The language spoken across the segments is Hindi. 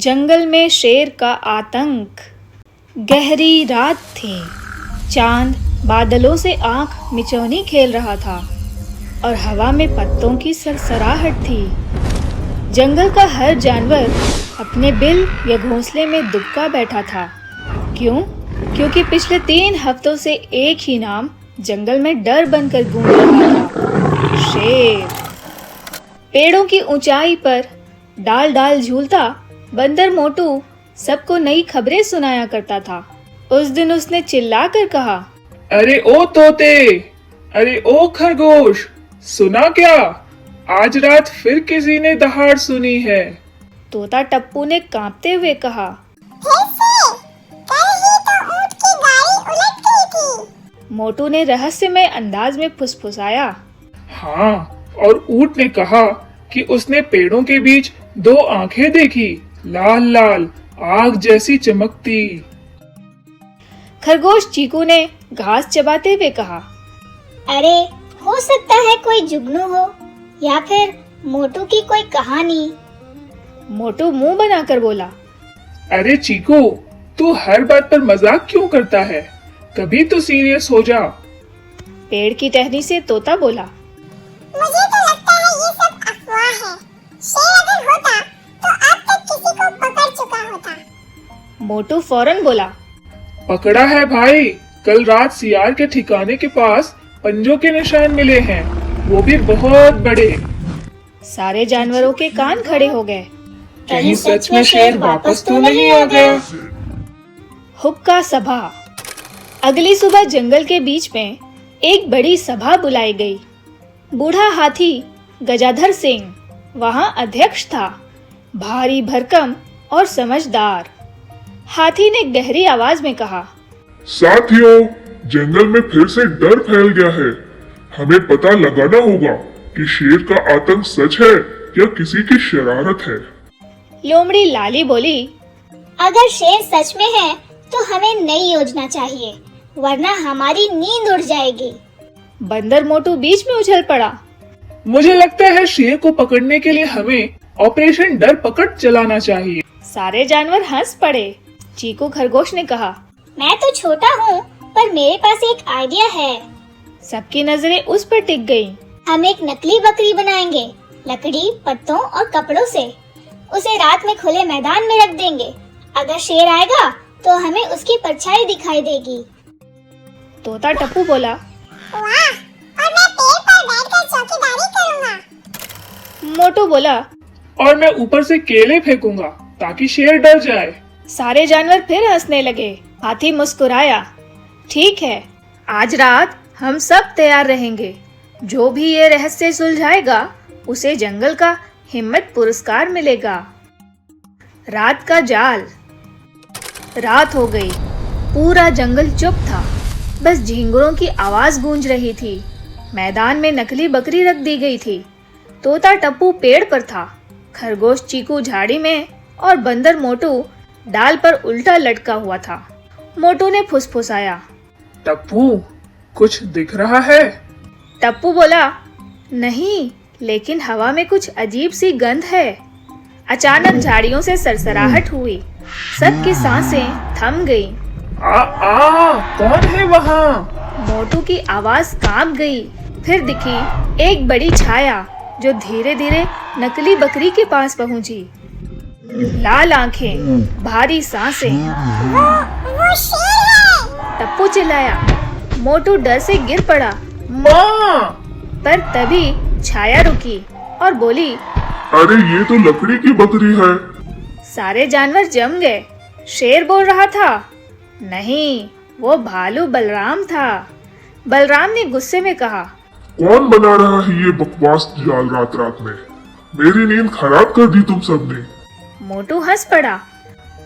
जंगल में शेर का आतंक। गहरी रात थी। चांद बादलों से आंख मिचौनी खेल रहा था और हवा में पत्तों की सरसराहट थी। जंगल का हर जानवर अपने बिल या घोंसले में दुबका बैठा था। क्यों? क्योंकि पिछले 3 हफ्तों से एक ही नाम जंगल में डर बनकर गूंज रहा था, शेर। पेड़ों की ऊंचाई पर डाल डाल झूलता बंदर मोटू सबको नई खबरें सुनाया करता था। उस दिन उसने चिल्लाकर कहा, अरे ओ तोते, अरे ओ खरगोश, सुना क्या? आज रात फिर किसी ने दहाड़ सुनी है। तोता टप्पू ने कांपते हुए कहा, कल ही तो ऊंट की गाड़ी उलट गई थी। मोटू ने रहस्यमय अंदाज में फुसफुसाया। हाँ, और ऊंट ने कहा कि उसने पेड़ों के बीच 2 आंखें देखी, लाल लाल आग जैसी चमकती। खरगोश चीकू ने घास चबाते हुए कहा, अरे हो सकता है कोई जुगनू हो या फिर मोटू की कोई कहानी। मोटू मुंह बनाकर बोला, अरे चीकू, तू हर बात पर मजाक क्यों करता है? कभी तो सीरियस हो जा। पेड़ की टहनी से तोता बोला, मुझे तो लगता है ये सब अफवाह है। शेर अगर होता तो अब तक किसी को पकड़ चुका होता। मोटू फौरन बोला, पकड़ा है भाई। कल रात सियार के ठिकाने के पास पंजों के निशान मिले हैं, वो भी बहुत बड़े। सारे जानवरों के कान खड़े हो गए। कहीं सच में शेर वापस तो नहीं आ गया? हुक्का सभा। अगली सुबह जंगल के बीच में एक बड़ी सभा बुलाई गई। बूढ़ा हाथी गजाधर सिंह वहां अध्यक्ष था, भारी भरकम और समझदार। हाथी ने गहरी आवाज में कहा, साथियों, जंगल में फिर से डर फैल गया है। हमें पता लगाना होगा कि शेर का आतंक सच है या किसी की शरारत है। लोमड़ी लाली बोली, अगर शेर सच में है तो हमें नई योजना चाहिए, वरना हमारी नींद उड़ जाएगी। बंदर मोटू बीच में उछल पड़ा, मुझे लगता है शेर को पकड़ने के लिए हमें ऑपरेशन डर पकड़ चलाना चाहिए। सारे जानवर हंस पड़े। चीकू खरगोश ने कहा, मैं तो छोटा हूँ, पर मेरे पास एक आइडिया है। सबकी नजरें उस पर टिक गईं। हम एक नकली बकरी बनाएंगे, लकड़ी, पत्तों और कपड़ों से। उसे रात में खुले मैदान में रख देंगे। अगर शेर आएगा तो हमें उसकी परछाई दिखाई देगी। तोता टप्पू बोला, वाह, और मैं पेड़ पर बैठकर चौकीदारी करूँगा। मोटू बोला, और मैं ऊपर से केले फेंकूंगा ताकि शेर डर जाए। सारे जानवर फिर हंसने लगे। हाथी मुस्कुराया, ठीक है, आज रात हम सब तैयार रहेंगे। जो भी ये रहस्य सुलझाएगा उसे जंगल का हिम्मत पुरस्कार मिलेगा। रात का जाल। रात हो गई। पूरा जंगल चुप था, बस झींगुरों की आवाज गूंज रही थी। मैदान में नकली बकरी रख दी गई थी। तोता टप्पू पेड़ पर था, खरगोश चीकू झाड़ी में और बंदर मोटू डाल पर उल्टा लटका हुआ था। मोटू ने फुसफुसाया, टप्पू, कुछ दिख रहा है? टप्पू बोला, नहीं, लेकिन हवा में कुछ अजीब सी गंध है। अचानक झाड़ियों से सरसराहट हुई। सबकी सांसें थम गईं। कौन है वहाँ? मोटू की आवाज कांप गई। फिर दिखी एक बड़ी छाया जो धीरे धीरे नकली बकरी के पास पहुंची। लाल आंखें, भारी सांसें। वो शेर है। टप्पू चिल्लाया। मोटू डर से गिर पड़ा। माँ! पर तभी छाया रुकी और बोली, अरे ये तो लकड़ी की बकरी है। सारे जानवर जम गए। शेर बोल रहा था, नहीं, वो भालू बलराम था। बलराम ने गुस्से में कहा, कौन बना रहा है ये बकवास जाल रात रात में? मेरी नींद खराब कर दी तुम सबने। मोटू हंस पड़ा।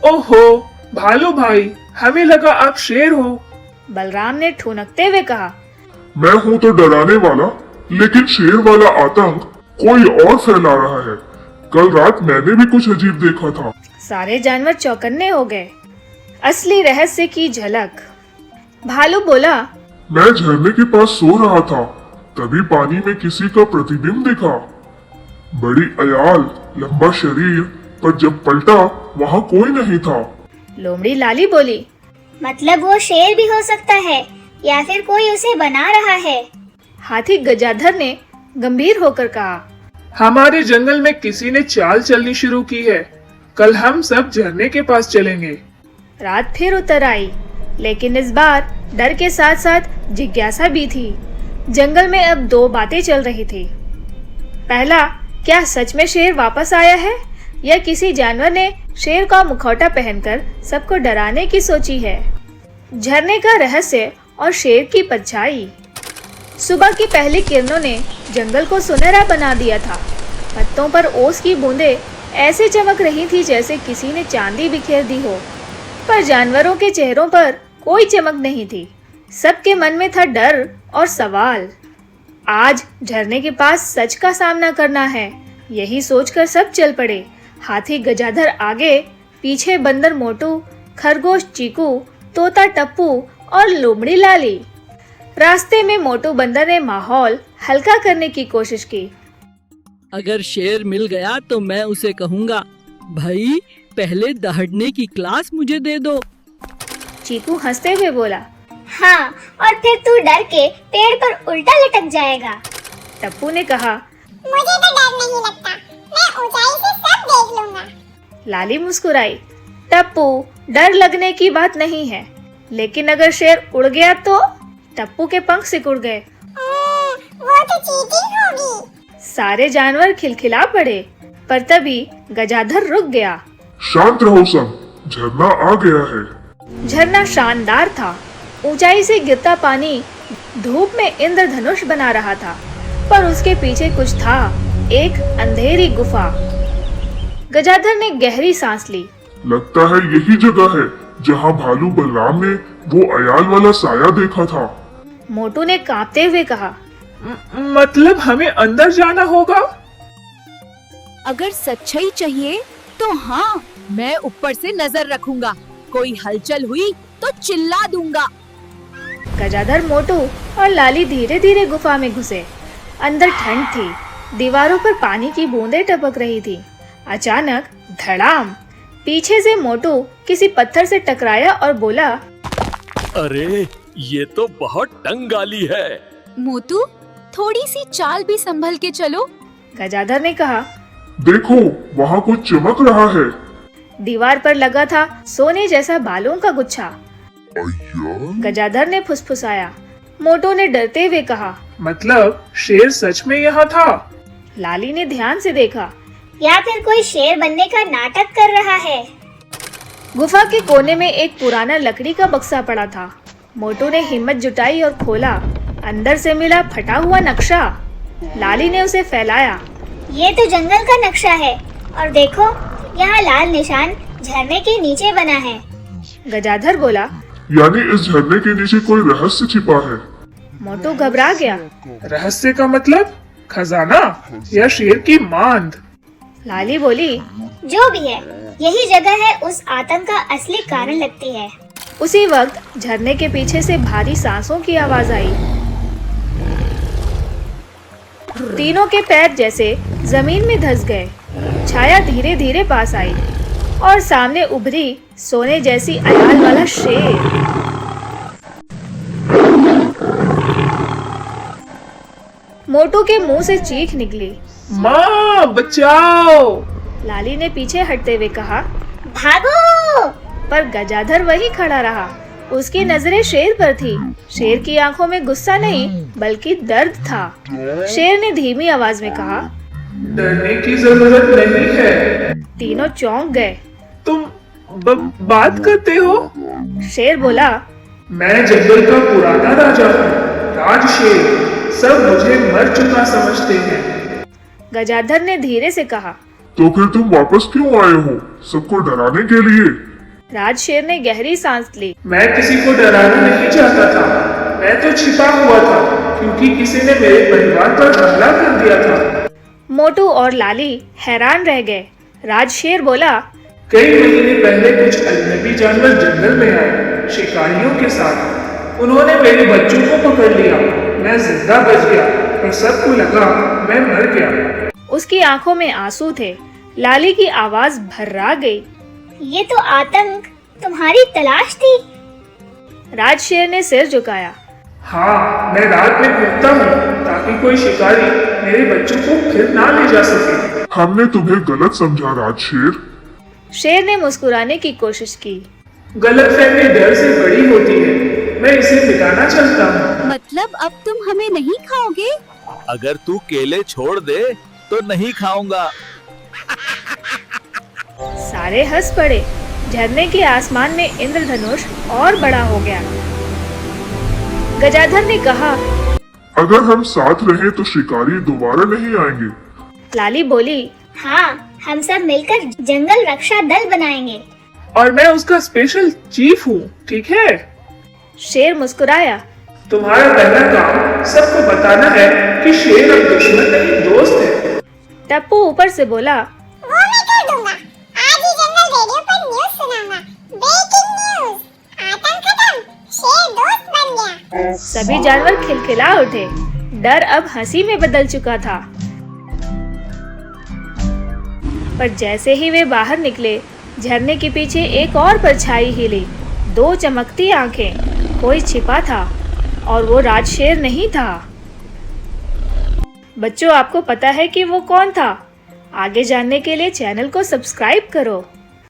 ओहो भालू भाई, हमें लगा आप शेर हो। बलराम ने ठुनकते हुए कहा, मैं हूँ तो डराने वाला, लेकिन शेर वाला आतंक कोई और फैला रहा है। कल रात मैंने भी कुछ अजीब देखा था। सारे जानवर चौकन्ने हो गए। असली रहस्य की झलक। भालू बोला, मैं झरने के पास सो रहा था, तभी पानी में किसी का प्रतिबिंब दिखा। बड़ी अयाल, लंबा शरीर, पर जब पलटा वहाँ कोई नहीं था। लोमड़ी लाली बोली। मतलब वो शेर भी हो सकता है या फिर कोई उसे बना रहा है। हाथी गजाधर ने गंभीर होकर कहा। हमारे जंगल में किसी ने चाल चलनी शुरू की है। कल हम सब झरने के पास चलेंगे। रात फिर उतर आई, लेकिन इस बार डर के साथ साथ जिज्ञासा भी थी। जंगल में अब दो बातें चल रही थी। पहला, क्या सच में शेर वापस आया है या किसी जानवर ने शेर का मुखौटा पहनकर सबको डराने की सोची है। झरने का रहस्य और शेर की परछाई। सुबह की पहली किरणों ने जंगल को सुनहरा बना दिया था। पत्तों पर ओस की बूंदें ऐसे चमक रही थी जैसे किसी ने चांदी बिखेर दी हो, पर जानवरों के चेहरों पर कोई चमक नहीं थी। सबके मन में था डर और सवाल। आज झरने के पास सच का सामना करना है, यही सोचकर सब चल पड़े। हाथी गजाधर आगे, पीछे बंदर मोटू, खरगोश चीकू, तोता टप्पू और लोमड़ी लाली। रास्ते में मोटू बंदर ने माहौल हल्का करने की कोशिश की। अगर शेर मिल गया तो मैं उसे कहूँगा, भाई पहले दहाड़ने की क्लास मुझे दे दो। चीकू हंसते हुए बोला। हाँ, और फिर तू डर के पेड़ पर उल्टा लटक जाएगा। टप्पू ने कहा। मुझे तो डर नहीं लगता, मैं ऊंचाई से सब देख लूंगा। लाली मुस्कुराई। टप्पू, डर लगने की बात नहीं है, लेकिन अगर शेर उड़ गया तो? टप्पू के पंख सिकुड़ गए। वो तो चीटिंग होगी। सारे जानवर खिलखिला पड़े, पर तभी गजाधर रुक गया। शांत रहो सब, झरना आ गया है। झरना शानदार था। ऊंचाई से गिरता पानी धूप में इंद्रधनुष बना रहा था, पर उसके पीछे कुछ था, एक अंधेरी गुफा। गजाधर ने गहरी सांस ली। लगता है यही जगह है जहाँ भालू बलराम ने वो अयाल वाला साया देखा था। मोटू ने कांपते हुए कहा। मतलब हमें अंदर जाना होगा? अगर सच्चाई चाहिए तो हाँ, मैं ऊपर से नजर रखूंगा। कोई हलचल हुई तो चिल्ला दूंगा। गजाधर, मोटू और लाली धीरे धीरे गुफा में घुसे। अंदर ठंड थी, दीवारों पर पानी की बूंदें टपक रही थी। अचानक धड़ाम, पीछे से मोटू किसी पत्थर से टकराया और बोला। अरे ये तो बहुत टंगाली है। मोटू, थोड़ी सी चाल भी संभल के चलो। गजाधर ने कहा। देखो, वहाँ कुछ चमक रहा है। दीवार पर लगा था सोने जैसा बालों का गुच्छा। गजाधर ने फुसफुसाया। मोटू ने डरते हुए कहा। मतलब शेर सच में यहाँ था? लाली ने ध्यान से देखा। या फिर कोई शेर बनने का नाटक कर रहा है। गुफा के कोने में एक पुराना लकड़ी का बक्सा पड़ा था। मोटू ने हिम्मत जुटाई और खोला। अंदर से मिला फटा हुआ नक्शा। लाली ने उसे फैलाया। ये तो जंगल का नक्शा है, और देखो यहाँ लाल निशान झरने के नीचे बना है। गजाधर बोला। यानी इस झरने के नीचे कोई रहस्य छिपा है। मोटू घबरा गया। रहस्य का मतलब खजाना या शेर की मांद? लाली बोली। जो भी है, यही जगह है उस आतंक का असली कारण लगती है। उसी वक्त झरने के पीछे से भारी सांसों की आवाज आई। तीनों के पैर जैसे जमीन में धंस गए। छाया धीरे धीरे पास आई और सामने उभरी सोने जैसी अयाल वाला शेर। मोटू के मुंह से चीख निकली। माँ बचाओ! लाली ने पीछे हटते हुए कहा। भागो! पर गजाधर वही खड़ा रहा। उसकी नजरें शेर पर थी। शेर की आंखों में गुस्सा नहीं बल्कि दर्द था। शेर ने धीमी आवाज में कहा। डरने की जरूरत नहीं है। तीनों चौंक गए। तुम बात करते हो? शेर बोला। मैं जंगल का पुराना राजा हूँ, राज शेर। सब मुझे मर चुका समझते हैं। गजाधर ने धीरे से कहा। तो फिर तुम वापस क्यों आए हो? सबको डराने के लिए? राज शेर ने गहरी सांस ली। मैं किसी को डराना नहीं चाहता था। मैं तो छिपा हुआ था क्योंकि किसी ने मेरे परिवार पर हमला कर दिया था। मोटू और लाली हैरान रह गए। राज शेर बोला। कई महीने पहले कुछ अजनबी जानवर जंगल में आए, शिकारियों के साथ। उन्होंने मेरे बच्चों को पकड़ लिया। मैं जिंदा बच गया, पर सबको लगा मैं मर गया। उसकी आंखों में आंसू थे। लाली की आवाज भर्रा गई। ये तो आतंक तुम्हारी तलाश थी। राज शेर ने सिर झुकाया। हाँ, मैं रात में घूमता हूँ ताकि कोई शिकारी मेरे बच्चों को फिर ना ले जा सके। हमने तुम्हें गलत समझा राजशेर। शेर ने मुस्कुराने की कोशिश की। गलतफहमी डर से बड़ी होती है, मैं इसे मिटाना चाहता हूँ। मतलब अब तुम हमें नहीं खाओगे? अगर तू केले छोड़ दे तो नहीं खाऊंगा। सारे हंस पड़े। झरने के आसमान में इंद्रधनुष और बड़ा हो गया। गजाधर ने कहा, अगर हम साथ रहें तो शिकारी दोबारा नहीं आएंगे। लाली बोली, हाँ, हम सब मिलकर जंगल रक्षा दल बनाएंगे। और मैं उसका स्पेशल चीफ हूँ, ठीक है? शेर मुस्कुराया। तुम्हारा पहला काम सबको बताना है कि शेर अब दुश्मन नहीं दोस्त है। टप्पू ऊपर से बोला, वो मैं कर दूंगा। आज ही जंगल रेडियो पर न्यूज़ सुनाऊंगा। ब्रेकिंग न्यूज़, आतंक खत्म, शेर दोस्त बन गया। सभी जानवर खिलखिला उठे। डर अब हंसी में बदल चुका था। पर जैसे ही वे बाहर निकले, झरने के पीछे एक और परछाई हिली। 2 चमकती आंखें। कोई छिपा था और वो राजशेर नहीं था। बच्चों, आपको पता है कि वो कौन था? आगे जानने के लिए चैनल को सब्सक्राइब करो।